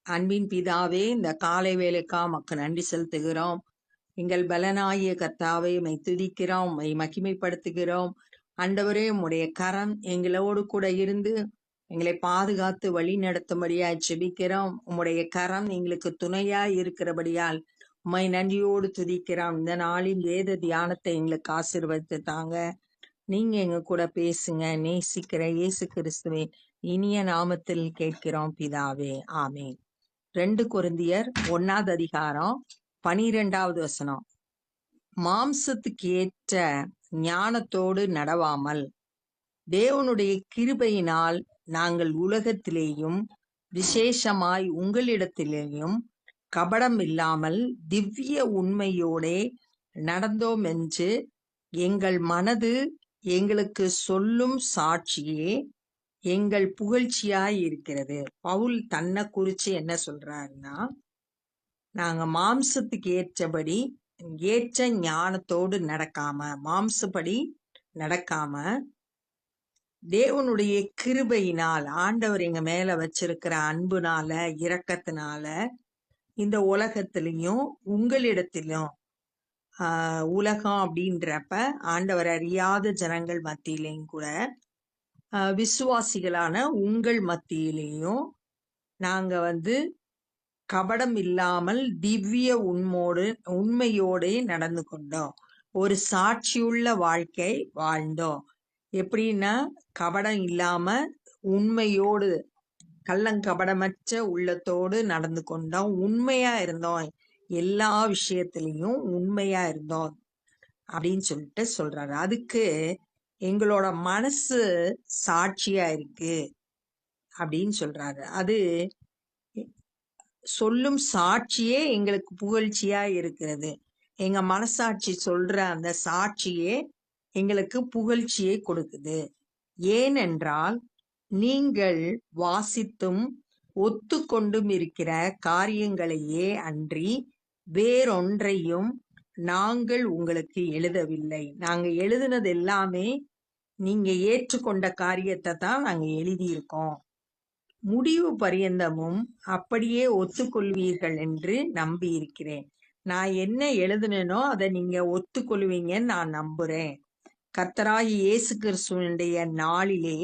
அன்பின் பிதாவே, இந்த காலை வேளைக்கா உமக்கு நன்றி செலுத்துகிறோம். எங்கள் பலனாகிய கர்த்தாவே, உம்மை துதிக்கிறோம், உம்மை மகிமைப்படுத்துகிறோம். ஆண்டவரே, உம்முடைய கரம் எங்களோடு கூட இருந்து எங்களை பாதுகாத்து வழி நடத்தும்படியாய் ஜெபிக்கிறோம். உம்முடைய கரம் எங்களுக்கு துணையாய் இருக்கிறபடியால் உம்மை நன்றியோடு துதிக்கிறோம். இந்த நாளின் வேத தியானத்தை எங்களுக்கு ஆசீர்வதித்து தாங்க. நீங்க எங்க கூட பேசுங்க. நேசிக்கிற இயேசு கிறிஸ்துவின் இனிய நாமத்தில் கேட்கிறோம் பிதாவே, ஆமென். 2 கொரிந்தியர் 1வது அதிகாரம் 12வது வசனம். மாம்சத்துக்கு ஏற்ற ஞானத்தோடு நடவாமல் தேவனுடைய கிருபையினால் நாங்கள் உலகத்திலேயும் விசேஷமாய் உங்களிடத்திலேயும் கபடம் இல்லாமல் திவ்ய உண்மையோடே நடந்தோம் என்று எங்கள் மனது எங்களுக்கு சொல்லும் சாட்சியே எங்கள் புகழ்ச்சியாய் இருக்கிறது. பவுல் தன்னை குறிச்சு என்ன சொல்றாருன்னா, நாங்க மாம்சத்துக்கு ஏற்றபடி ஏற்ற ஞானத்தோடு நடக்காம, மாம்சப்படி நடக்காம, தேவனுடைய கிருபையினால், ஆண்டவர் எங்க மேல வச்சிருக்கிற அன்புனால, இரக்கத்தினால, இந்த உலகத்திலையும் உங்களிடத்திலும் உலகம் அப்படின்றப்ப ஆண்டவர் அறியாத ஜனங்கள் மத்தியிலையும் கூட விசுவாசிகளான உங்கள் மத்தியிலையும் நாங்க கபடம் இல்லாமல் திவ்ய உண்மையோடு நடந்து கொண்டோம். ஒரு சாட்சியுள்ள வாழ்க்கை வாழ்ந்தோம். எப்படின்னா, கபடம் இல்லாம உண்மையோடு, கள்ளங்கபடமற்ற உள்ளத்தோடு நடந்து கொண்டோம். உண்மையா இருந்தோம், எல்லா விஷயத்திலையும் உண்மையா இருந்தோம் அப்படின்னு சொல்லிட்டு சொல்றாரு. அதுக்கு எங்களோட மனசு சாட்சியா இருக்கு அப்படின்னு சொல்றாரு. அது சொல்லும் சாட்சியே எங்களுக்கு புகழ்ச்சியா இருக்கிறது. எங்க மனசாட்சி சொல்ற அந்த சாட்சியே எங்களுக்கு புகழ்ச்சியை கொடுக்குது. ஏனென்றால் நீங்கள் வாசித்தும் ஒத்துக்கொண்டும் இருக்கிற காரியங்களையே அன்றி வேறொன்றையும் நாங்கள் உங்களுக்கு எழுதவில்லை. நாங்க எழுதினது எல்லாமே நீங்க ஏற்றுக்கொண்ட காரியத்தை தான் நாங்க எழுதியிருக்கோம். முடிவு பரியந்தமும் அப்படியே ஒத்துக்கொள்வீர்கள் என்று நம்பி இருக்கிறேன். நான் என்ன எழுதுனேனோ அதை நீங்க ஒத்துக்கொள்வீங்கன்னு நான் நம்புறேன். கர்த்தராகிய இயேசு கிறிஸ்துவினுடைய நாளிலே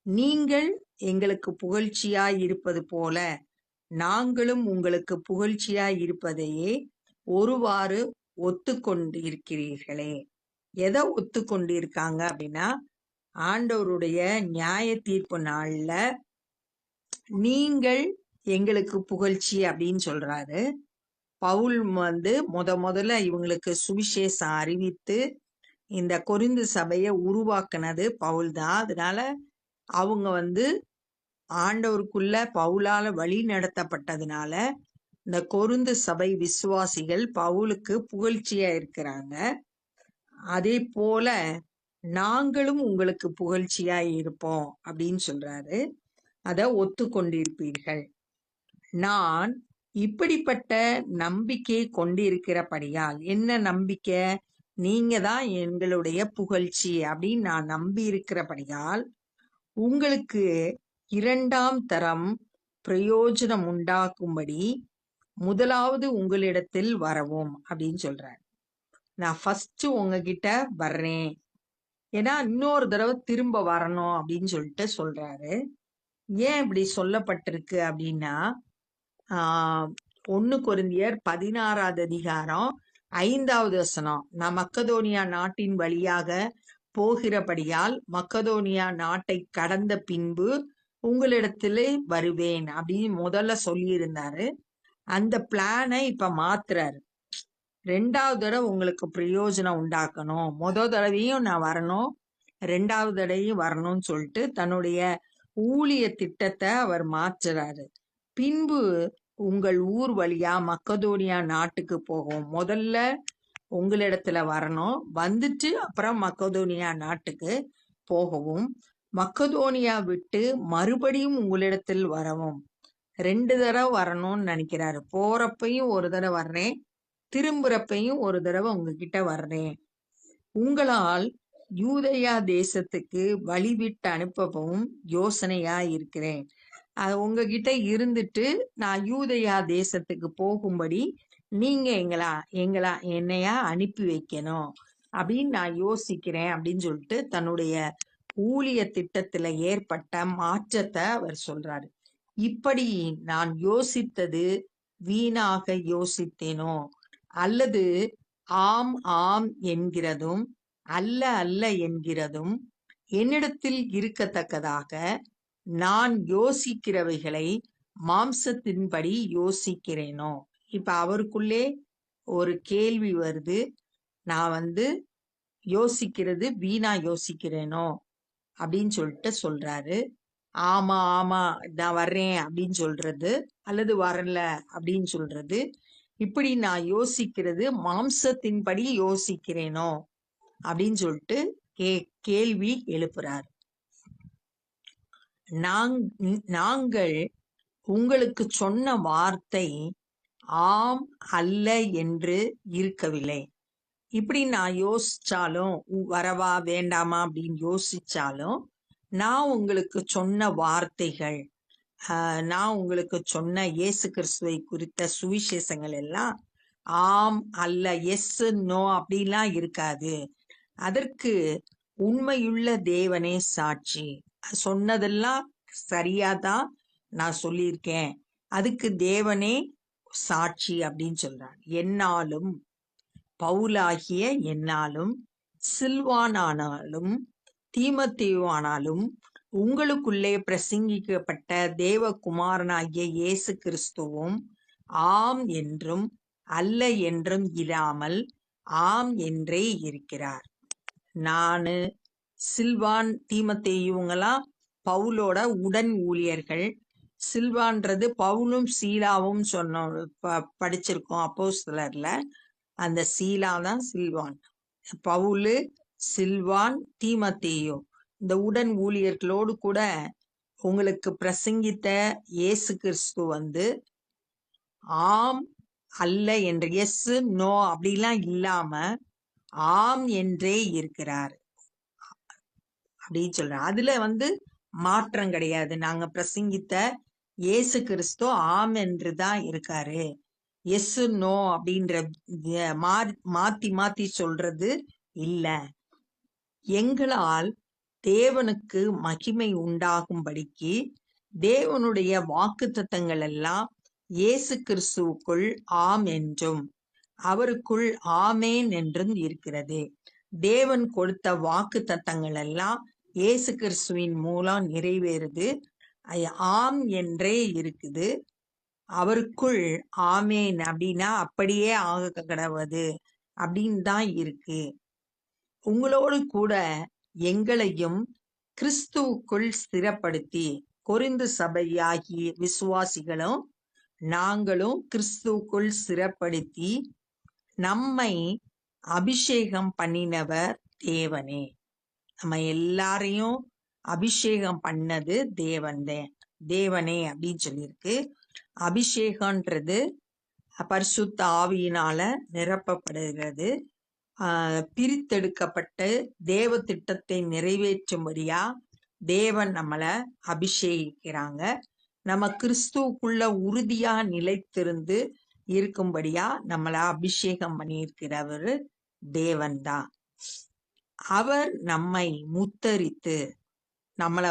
நீங்கள் எங்களுக்கு புகழ்ச்சியாய் இருப்பது போல நாங்களும் உங்களுக்கு புகழ்ச்சியாய் இருப்பதையே ஒருவாறு ஒத்துக்கொண்டு இருக்கிறீர்களே. எதை ஒத்துக்கொண்டு இருக்காங்க அப்படின்னா, ஆண்டவருடைய நியாய தீர்ப்பு நாள்ல நீங்கள் எங்களுக்கு புகழ்ச்சி அப்படின்னு சொல்றாரு. பவுல் முதல்ல இவங்களுக்கு சுவிசேஷம் அறிவித்து இந்த கொரிந்து சபையை உருவாக்குனது பவுல் தான். அதனால அவங்க ஆண்டவருக்குள்ள பவுலால வழி நடத்தப்பட்டதுனால இந்த கொரிந்து சபை விசுவாசிகள் பவுலுக்கு புகழ்ச்சியா இருக்கிறாங்க. அதே போல நாங்களும் உங்களுக்கு புகழ்ச்சியாய் இருப்போம் அப்படின்னு சொல்றாரு. அதை ஒத்துக்கொண்டிருப்பீர்கள். நான் இப்படிப்பட்ட நம்பிக்கை கொண்டிருக்கிறபடியால், என்ன நம்பிக்கை? நீங்க தான் எங்களுடைய புகழ்ச்சி அப்படின்னு நான் நம்பி இருக்கிறபடியால் உங்களுக்கு 2ஆம் தரம் பிரயோஜனம் உண்டாக்கும்படி முதலாவது உங்களிடத்தில் வரவும் அப்படின்னு சொல்றாரு. நான் ஃபர்ஸ்ட் உங்ககிட்ட வர்றேன், ஏன்னா இன்னொரு தடவை திரும்ப வரணும் அப்படின்னு சொல்லிட்டு சொல்றாரு. ஏன் இப்படி சொல்லப்பட்டிருக்கு அப்படின்னா, 1 கொரிந்தியர் 16வது அதிகாரம் 5வது வசனம், நான் மக்கதோனியா நாட்டின் வழியாக போகிறபடியால் மக்கதோனியா நாட்டை கடந்த பின்பு உங்களிடத்திலே வருவேன் அப்படின்னு முதல்ல சொல்லியிருந்தாரு. அந்த பிளானை இப்ப மாத்துறாரு. 2வது தடவை உங்களுக்கு பிரயோஜனம் உண்டாக்கணும், தடவையும் நான் வரணும், 2வது தடவையும் வரணும்னு சொல்லிட்டு தன்னுடைய ஊழிய திட்டத்தை அவர் மாற்றுறாரு. பின்பு உங்கள் ஊர் வழியா மக்கதோனியா நாட்டுக்கு போகும். முதல்ல உங்களிடத்துல வரணும், வந்துட்டு அப்புறம் மக்கதோனியா நாட்டுக்கு போகவும், மக்கதோனியா விட்டு மறுபடியும் உங்களிடத்தில் வரவும். 2 தடவை வரணும்னு நினைக்கிறாரு. போறப்பையும் ஒரு தடவை வர்றேன், திரும்புறப்பையும் ஒரு தடவை உங்ககிட்ட வர்றேன். உங்களால் யூதேயா தேசத்துக்கு வழிவிட்டு அனுப்பவும் யோசனையா இருக்கிறேன். உங்ககிட்ட இருந்துட்டு நான் யூதேயா தேசத்துக்கு போகும்படி நீங்க என்னையா அனுப்பி வைக்கணும் அப்படின்னு நான் யோசிக்கிறேன் அப்படின்னு சொல்லிட்டு தன்னுடைய ஊழிய திட்டத்துல ஏற்பட்ட மாற்றத்தை அவர் சொல்றாரு. இப்படி நான் யோசித்தது வீணாக யோசித்தேனோ, அல்லது ஆம் ஆம் என்கிறதும் அல்ல அல்ல என்கிறதும் என்னிடத்தில் இருக்கத்தக்கதாக நான் யோசிக்கிறவைகளை மாம்சத்தின்படி யோசிக்கிறேனோ. இப்ப அவருக்குள்ளே ஒரு கேள்வி வருது, நான் யோசிக்கிறது வீணா யோசிக்கிறேனோ அப்படின்னு சொல்லிட்டு சொல்றாரு. ஆமா ஆமா நான் வர்றேன் அப்படின்னு சொல்றது, அல்லது வரல அப்படின்னு சொல்றது, இப்படி நான் யோசிக்கிறது மாம்சத்தின்படி யோசிக்கிறேனோ அப்படின்னு சொல்லிட்டு கேள்வி எழுப்புறார். நாங்கள் உங்களுக்கு சொன்ன வார்த்தை ஆம் அல்ல என்று இருக்கவில்லை. இப்படி நான் யோசிச்சாலும், வரவா வேண்டாமா அப்படின்னு யோசிச்சாலும், நான் உங்களுக்கு சொன்ன வார்த்தைகள், நான் உங்களுக்கு சொன்ன இயேசு கிறிஸ்துவை குறித்த சுவிசேஷங்கள் எல்லாம் ஆம் அல்ல, எஸ் நோ அப்படிலாம் இருக்காது. அதற்கு உண்மையுள்ள தேவனே சாட்சி. சொன்னதெல்லாம் சரியாதான் நான் சொல்லியிருக்கேன், அதுக்கு தேவனே சாட்சி அப்படின்னு சொல்றார். என்னாலும் பவுலாகிய என்னாலும் சில்வானானாலும் தீமோத்தேயுவானாலும் உங்களுக்குள்ளே பிரசங்கிக்கப்பட்ட தேவகுமாரனாகிய இயேசு கிறிஸ்துவும் ஆம் என்றும் அல்ல என்றும் இராமல் ஆம் என்றே இருக்கிறார். நானு சில்வான் தீமோத்தேயு இவங்கெல்லாம் பவுலோட உடன் ஊழியர்கள். சில்வான்றது பவுலும் சீலாவும் படிச்சிருக்கோம் அப்போஸ்தலர்ல. அந்த சீலா தான் சில்வான். பவுலு, சில்வான், தீமோத்தேயு இந்த உடன் ஊழியர்களோடு கூட உங்களுக்கு பிரசங்கித்த இயேசு கிறிஸ்து ஆம் அல்ல என்று, எஸ் நோ அப்படிலாம் இல்லாம ஆம் என்றே இருக்கிறார் அப்படின்னு சொல்றார். அதுல மாற்றம் கிடையாது. நாங்க பிரசங்கித்த இயேசு கிறிஸ்து ஆம் என்று தான் இருக்காரு. எஸ் நோ அப்படின்ற மாத்தி மாத்தி சொல்றது இல்ல. எங்களால் தேவனுக்கு மகிமை உண்டாகும்படிக்கு தேவனுடைய வாக்குத்தத்தங்கள் எல்லாம் இயேசு கிறிஸ்துவுக்குள் ஆம் என்றும் அவருக்குள் ஆமேன் என்றும் இருக்கிறது. தேவன் கொடுத்த வாக்குத்தத்தங்கள் எல்லாம் இயேசு கிறிஸ்துவின் மூலம் நிறைவேறுது. ஆம் என்றே இருக்குது. அவருக்குள் ஆமேன் அப்படின்னா அப்படியே ஆக கடவுது அப்படின்னு தான் இருக்கு. உங்களோடு கூட எங்களையும் கிறிஸ்துவுக்குள் ஸ்திரப்படுத்தி, கொரிந்து சபையாகிய விசுவாசிகளும் நாங்களும் கிறிஸ்துவுக்குள் ஸ்திரப்படுத்தி நம்மை அபிஷேகம் பண்ணினவர் தேவனே. நம்ம எல்லாரையும் அபிஷேகம் பண்ணது தேவனே அப்படின்னு சொல்லியிருக்கு. அபிஷேகம்ன்றது பரிசுத்த ஆவியினால நிரப்பப்படுகிறது. பிரித்தெடுக்கப்பட்டு தேவ திட்டத்தை நிறைவேற்றும்படியா தேவன் நம்மளை அபிஷேகிக்கிறாங்க. நம்ம கிறிஸ்துவுக்குள்ள உறுதியா நிலைத்திருந்து இருக்கும்படியா நம்மளை அபிஷேகம் பண்ணியிருக்கிறவர் தேவன் தான். அவர் நம்மை முத்தரித்து நம்மளை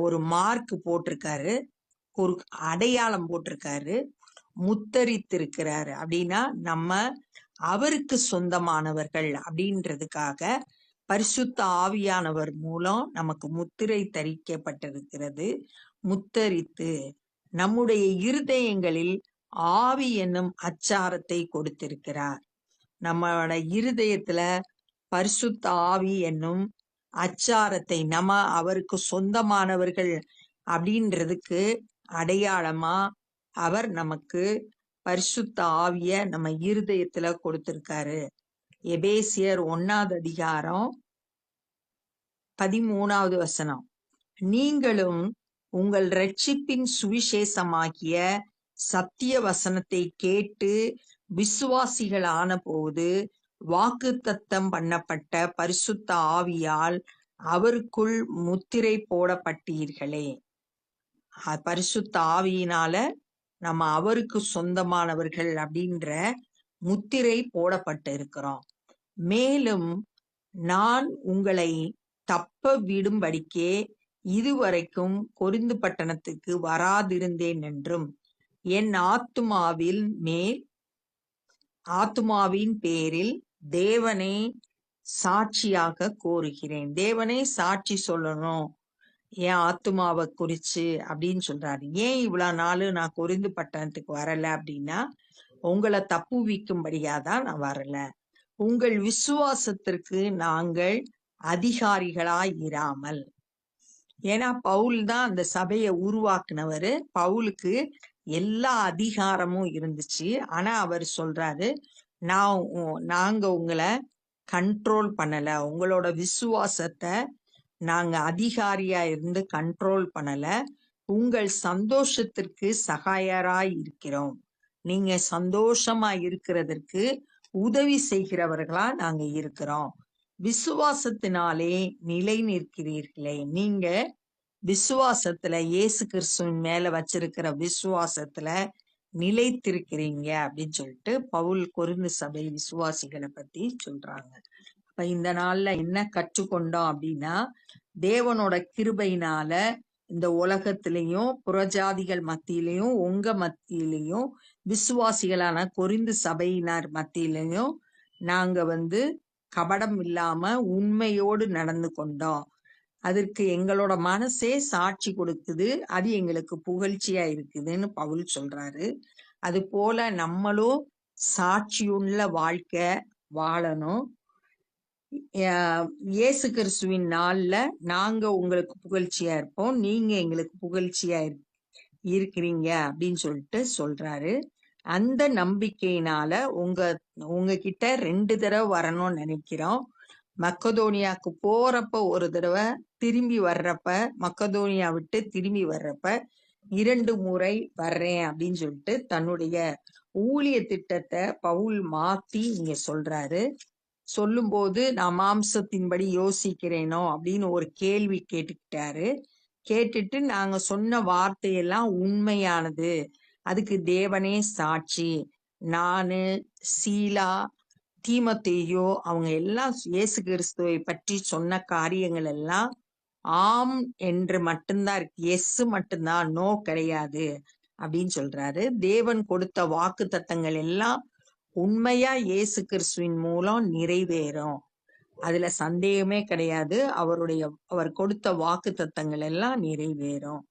ஒரு மார்க் போட்டிருக்காரு, ஒரு அடையாளம் போட்டிருக்காரு, முத்தரித்திருக்கிறாரு. அப்படின்னா நம்ம அவருக்கு சொந்தமானவர்கள் அப்படின்றதுக்காக பரிசுத்த ஆவியானவர் மூலம் நமக்கு முத்திரை தரிக்கப்பட்டிருக்கிறது. முத்தரித்து நம்முடைய இருதயங்களில் ஆவி என்னும் அச்சாரத்தை கொடுத்திருக்கிறார். நம்மளோட இருதயத்துல பரிசுத்த ஆவி என்னும் அச்சாரத்தை, நம்ம அவருக்கு சொந்தமானவர்கள் அப்படின்றதுக்கு அடையாளமா அவர் நமக்கு பரிசுத்த ஆவிய நம்ம இருதயத்துல கொடுத்திருக்காரு. எபேசியர் 1:13 நீங்களும் உங்கள் இரட்சிப்பின் சுவிசேஷமாகிய சத்திய வசனத்தை கேட்டு விசுவாசிகளான போது வாக்குத்தத்தம் பண்ணப்பட்ட பரிசுத்த ஆவியால் அவருக்குள் முத்திரை போடப்பட்டீர்களே. பரிசுத்த ஆவியினால நம்ம அவருக்கு சொந்தமானவர்கள் அப்படின்ற முத்திரை போடப்பட்டு இருக்கிறோம். மேலும் நான் உங்களை தப்ப விடும்படிக்கே இதுவரைக்கும் கொரிந்து பட்டணத்துக்கு வராதிருந்தேன் என்றும் என் ஆத்துமாவின் பேரில் தேவனை சாட்சியாக கோருகிறேன். தேவனே சாட்சி சொல்லணும் என் ஆத்துமாவை குறிச்சு அப்படின்னு சொல்றாரு. ஏன் இவ்வளவு நாள் நான் கொரிந்து பட்டணத்துக்கு வரல அப்படின்னா, உங்களை தப்புவிக்கும்படியாதான் நான் வரல. உங்கள் விசுவாசத்திற்கு நாங்கள் அதிகாரிகளாய் இராமல். ஏன்னா பவுல் தான் அந்த சபையை உருவாக்குனவரு. பவுலுக்கு எல்லா அதிகாரமும் இருந்துச்சு. ஆனா அவர் சொல்றாரு, நாங்க உங்களை கண்ட்ரோல் பண்ணல, உங்களோட விசுவாசத்தை நாங்க அதிகாரியா இருந்து கண்ட்ரோல் பண்ணல, உங்கள் சந்தோஷத்திற்கு சகாயராய் இருக்கிறோம். நீங்க சந்தோஷமா இருக்கிறதற்கு உதவி செய்கிறவர்களா நாங்க இருக்கிறோம். விசுவாசத்தினாலே நிலை நிற்கிறீர்களே. நீங்க விசுவாசத்துல, இயேசு கிறிஸ்துவின் மேல வச்சிருக்கிற விசுவாசத்துல நிலைத்திருக்கிறீங்க அப்படின்னு சொல்லிட்டு பவுல் கொரிந்து சபை விசுவாசிகளை பத்தி சொல்றாங்க. அப்ப இந்த நாள்ல என்ன கற்றுக்கொண்டோம் அப்படின்னா, தேவனோட கிருபையினால இந்த உலகத்திலையும் புறஜாதிகள் மத்தியிலையும் உங்க மத்தியிலையும் விசுவாசிகளான கொரிந்து சபையினர் மத்தியிலையும் நாங்க கபடம் இல்லாம உண்மையோடு நடந்து கொண்டோம். அதற்கு எங்களோட மனசே சாட்சி கொடுக்குது. அது எங்களுக்கு புகழ்ச்சியா இருக்குதுன்னு பவுல் சொல்றாரு. அது போல நம்மளும் சாட்சியுள்ள வாழ்க்கை வாழணும். இயேசு கிறிஸ்துவின் நாள்ல நாங்க உங்களுக்கு புகழ்ச்சியா இருப்போம், நீங்க எங்களுக்கு புகழ்ச்சியா இருக்கிறீங்க அப்படின்னு சொல்லிட்டு சொல்றாரு. அந்த நம்பிக்கையினால உங்ககிட்ட 2 தடவை வரணும்னு நினைக்கிறோம். மக்கதோனியாவுக்கு போறப்ப ஒரு தடவை, திரும்பி வர்றப்ப, மக்கதோனியா விட்டு திரும்பி வர்றப்ப 2 முறை வர்றேன் அப்படின்னு சொல்லிட்டு தன்னுடைய ஊழிய திட்டத்தை பவுல் மாத்தி இங்க சொல்றாரு. சொல்லும்போது நான் மாம்சத்தின்படி யோசிக்கிறேனோ அப்படின்னு ஒரு கேள்வி கேட்டுக்கிட்டாரு. கேட்டுட்டு நாங்க சொன்ன வார்த்தையெல்லாம் உண்மையானது, அதுக்கு தேவனே சாட்சி, நானு, சீலா, தீமோத்தேயு அவங்க எல்லாம் இயேசு கிறிஸ்துவை பற்றி சொன்ன காரியங்கள் எல்லாம் ஆம் என்று மட்டும்தான் இருக்கு, எஸ் மட்டும்தான், நோ கிடையாது அப்படின்னு சொல்றாரு. தேவன் கொடுத்த வாக்கு தத்தங்கள் எல்லாம் உண்மையா இயேசு கிறிஸ்துவின் மூலம் நிறைவேறும், அதுல சந்தேகமே கிடையாது. அவர் கொடுத்த வாக்கு தத்தங்கள் எல்லாம் நிறைவேறும்.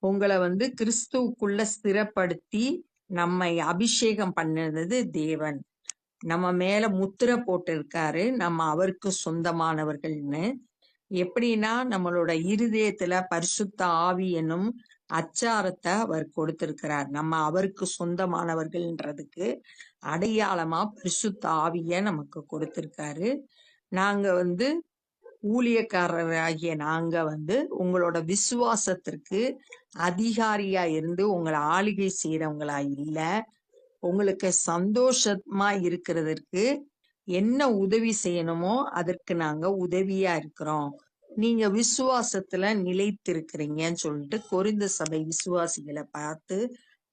உங்களை கிறிஸ்துவுக்குள்ள ஸ்திரப்படுத்தி நம்மை அபிஷேகம் பண்ணது தேவன். நம்ம மேல முத்திரை போட்டு இருக்காரு, நம்ம அவருக்கு சொந்தமானவர்கள்னு. எப்படின்னா, நம்மளோட இருதயத்துல பரிசுத்த ஆவி என்னும் அச்சாரத்தை அவர் கொடுத்திருக்கிறார். நம்ம அவருக்கு சொந்தமானவர்கள்ன்றதுக்கு அடையாளமா பரிசுத்த ஆவிய நமக்கு கொடுத்திருக்காரு. நாங்க ஊழியக்காரராகிய நாங்க உங்களோட விசுவாசத்திற்கு அதிகாரியா இருந்து உங்களை ஆளுகை செய்யறவங்களா இல்ல, உங்களுக்கு சந்தோஷமா இருக்கிறதற்கு என்ன உதவி செய்யணுமோ அதற்கு நாங்க உதவியா இருக்கிறோம். நீங்க விசுவாசத்துல நிலைத்திருக்கிறீங்கன்னு சொல்லிட்டு கொரிந்து சபை விசுவாசிகளை பார்த்து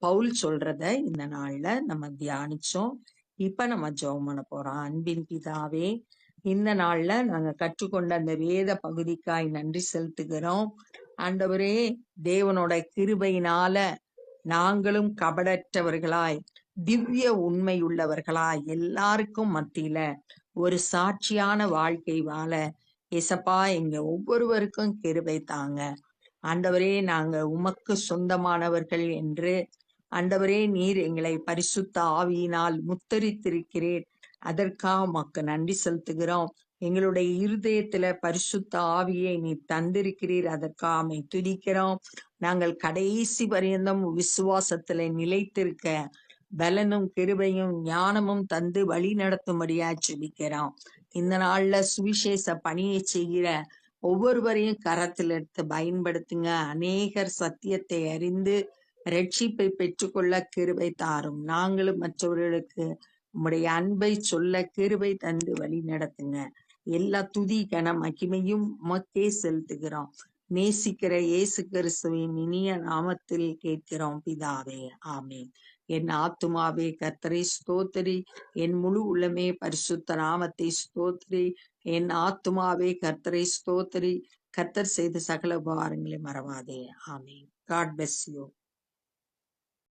பவுல் சொல்றத இந்த நாள்ல நம்ம தியானிச்சோம். இப்ப நம்ம ஜெபம் பண்ண போறோம். அன்பின் பிதாவே, இந்த நாள்ல நாங்க கற்றுக்கொண்ட அந்த வேத பகுதிக்காய் நன்றி செலுத்துகிறோம். ஆண்டவரே, தேவனோட கிருபையினால நாங்களும் கபடற்றவர்களாய் திவ்ய உண்மையுள்ளவர்களாய் எல்லாருக்கும் மத்தியில ஒரு சாட்சியான வாழ்க்கை வாழ ஏசப்பா எங்க ஒவ்வொருவருக்கும் கிருபை தாங்க. ஆண்டவரே, நாங்க உமக்கு சொந்தமானவர்கள் என்று ஆண்டவரே நீர் எங்களை பரிசுத்த ஆவியினால் முத்தரித்திருக்கிறீர். அதற்காக உமக்கு நன்றி செலுத்துகிறோம். எங்களுடைய இருதயத்துல பரிசுத்த ஆவியை நீ தந்திருக்கிறீர், அதற்காக துதிக்கிறோம். நாங்கள் கடைசி பரியந்தம் விசுவாசத்துல நிலைத்திருக்க பலனும் கிருபையும் ஞானமும் தந்து வழி நடத்தும்படியா ஜெபிக்கிறோம். இந்த நாள்ல சுவிசேஷ பணியை செய்கிற ஒவ்வொருவரையும் கரத்தில் எடுத்து பயன்படுத்துங்க. அநேகர் சத்தியத்தை அறிந்து ரட்சிப்பை பெற்றுக்கொள்ள கிருபை தாரும். நாங்களும் மற்றவர்களுக்கு உம்முடைய அன்பை சொல்ல கிருபை தந்து வழி நடத்துங்க. எல்லா துதி கன மகிமையும் உமக்கே செலுத்துகிறோம். நேசிக்கிற இயேசு கிறிஸ்துவின் இனிய நாமத்தில் கேட்கிறோம் பிதாவே. ஆமென். என் ஆத்துமாவே கர்த்தரை ஸ்தோத்திரி, என் முழு உள்ளமே பரிசுத்த நாமத்தை ஸ்தோத்திரி. என் ஆத்துமாவே கர்த்தரை ஸ்தோத்திரி, கர்த்தர் செய்த சகல உபகாரங்களை மறவாதே. ஆமென். God bless you.